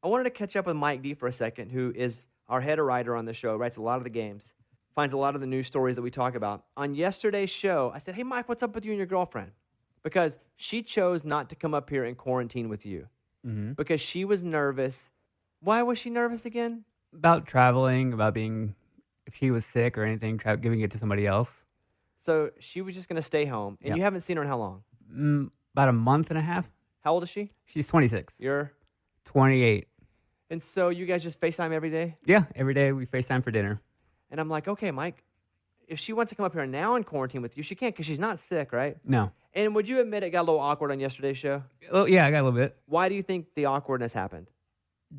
I wanted to catch up with Mike D for a second, who is our head writer on the show, writes a lot of the games, finds a lot of the news stories that we talk about. On yesterday's show, I said, hey, Mike, what's up with you and your girlfriend? Because she chose not to come up here and quarantine with you because she was nervous. Why was she nervous again? About traveling, about being, if she was sick or anything, giving it to somebody else. So she was just going to stay home. And you haven't seen her in how long? About a month and a half. How old is she? She's 26. You're? 28. And so you guys just FaceTime every day? Yeah, every day we FaceTime for dinner. And I'm like, okay, Mike, if she wants to come up here now and quarantine with you, she can't because she's not sick, right? No. And would you admit it got a little awkward on yesterday's show? Oh, yeah, I got a little bit. Why do you think the awkwardness happened?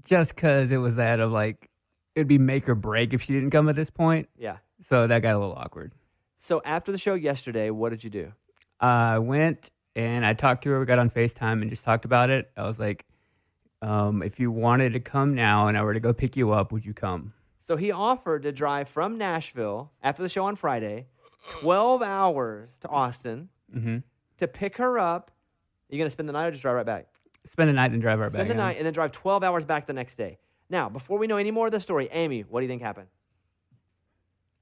Just because it was that of like, it'd be make or break if she didn't come at this point. Yeah. So that got a little awkward. So after the show yesterday, what did you do? I went and I talked to her. We got on FaceTime and just talked about it. I was like, if you wanted to come now and I were to go pick you up, would you come? So he offered to drive from Nashville after the show on Friday, 12 hours to Austin to pick her up. Are you going to spend the night or just drive right back? Spend the night and drive right back. Spend the night and then drive 12 hours back the next day. Now, before we know any more of the story, Amy, what do you think happened?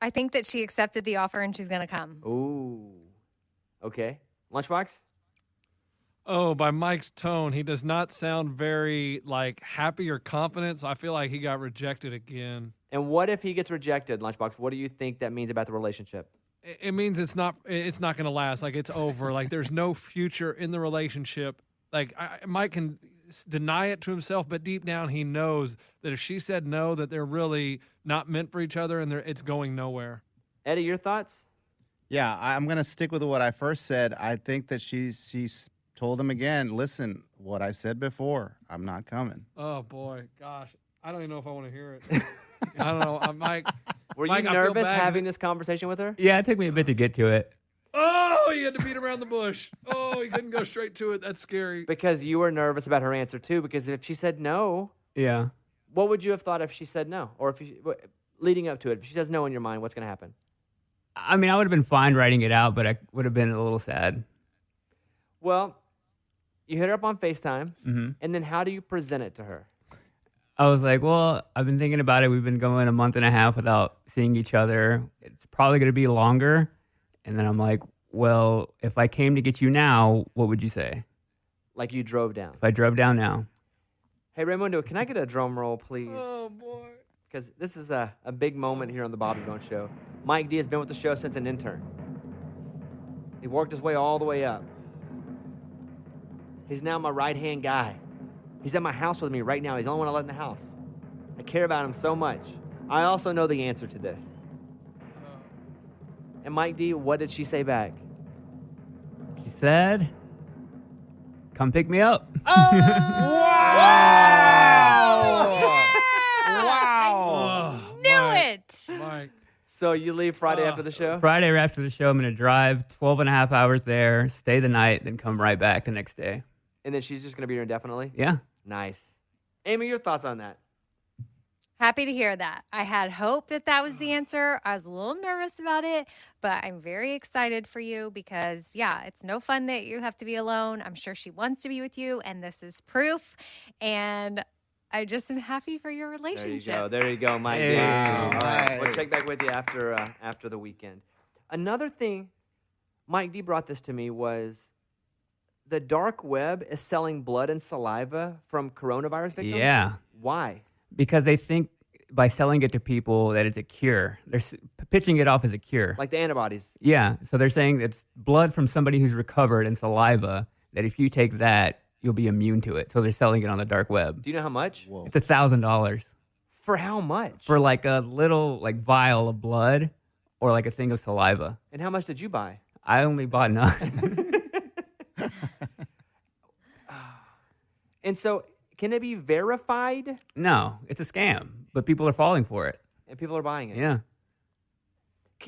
I think that she accepted the offer and she's going to come. Ooh. Okay. Lunchbox? Oh, by Mike's tone, he does not sound very, happy or confident, so I feel like he got rejected again. And what if he gets rejected, Lunchbox? What do you think that means about the relationship? It means it's not going to last. It's over. There's no future in the relationship. Mike can deny it to himself, but deep down he knows that if she said no, that they're really not meant for each other and it's going nowhere. Eddie, your thoughts? Yeah, I'm going to stick with what I first said. I think that she's told him again, listen, what I said before, I'm not coming. Oh, boy. Gosh. I don't even know if I want to hear it. I don't know. Mike. Were you nervous having this conversation with her? Yeah, it took me a bit to get to it. Oh, he had to beat around the bush. Oh, he couldn't go straight to it. That's scary. Because you were nervous about her answer, too, because if she said no, yeah, what would you have thought if she said no? Or if leading up to it, if she says no in your mind, what's going to happen? I mean, I would have been fine writing it out, but I would have been a little sad. Well, you hit her up on FaceTime, and then how do you present it to her? I was like, well, I've been thinking about it. We've been going a month and a half without seeing each other. It's probably going to be longer. And then I'm like, well, if I came to get you now, what would you say? Like you drove down. If I drove down now. Hey, Raymundo, can I get a drum roll, please? Oh, boy. Because this is a big moment here on the Bobby Bones Show. Mike D has been with the show since an intern. He worked his way all the way up. He's now my right-hand guy. He's at my house with me right now. He's the only one I let in the house. I care about him so much. I also know the answer to this. And Mike D, what did she say back? She said, come pick me up. Oh! Wow! Knew it! Mike. So you leave Friday after the show? Friday after the show, I'm going to drive 12 and a half hours there, stay the night, then come right back the next day. And then she's just going to be here indefinitely? Yeah. Nice. Amy, your thoughts on that? Happy to hear that. I had hope that was the answer. I was a little nervous about it, but I'm very excited for you because, yeah, it's no fun that you have to be alone. I'm sure she wants to be with you, and this is proof. And I just am happy for your relationship. There you go, Mike. Hey. Wow. All right. Hey. We'll check back with you after the weekend. Another thing, Mike D brought this to me, was the dark web is selling blood and saliva from coronavirus victims? Yeah. Why? Because they think by selling it to people that it's a cure. They're pitching it off as a cure. Like the antibodies. Yeah. So they're saying it's blood from somebody who's recovered and saliva, that if you take that, you'll be immune to it. So they're selling it on the dark web. Do you know how much? Whoa. It's $1,000 For how much? for like a little vial of blood or like a thing of saliva. And how much did you buy? I only bought none. And so can it be verified? No, it's a scam, but people are falling for it. And people are buying it? Yeah.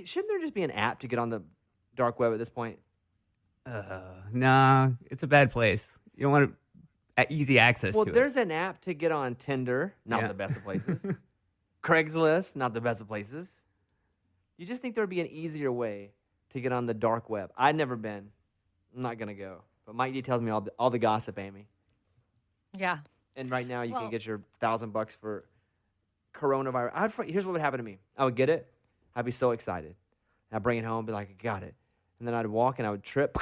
Shouldn't there just be an app to get on the dark web at this point? Nah, it's a bad place. You don't want easy access Well, to it. there's an app to get on Tinder, not Yeah. the best of places. Craigslist, not the best of places. You just think there would be an easier way to get on the dark web. I've never been. I'm not going to go. But Mike D tells me all the gossip, Amy. Yeah. And right now, you Well- can get your $1,000 for coronavirus. Here's what would happen to me. I would get it. I'd be so excited. I'd bring it home, be like, I got it. And then I'd walk and I would trip,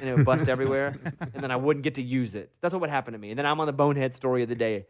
and it would bust everywhere. And then I wouldn't get to use it. That's what would happen to me. And then I'm on the bonehead story of the day.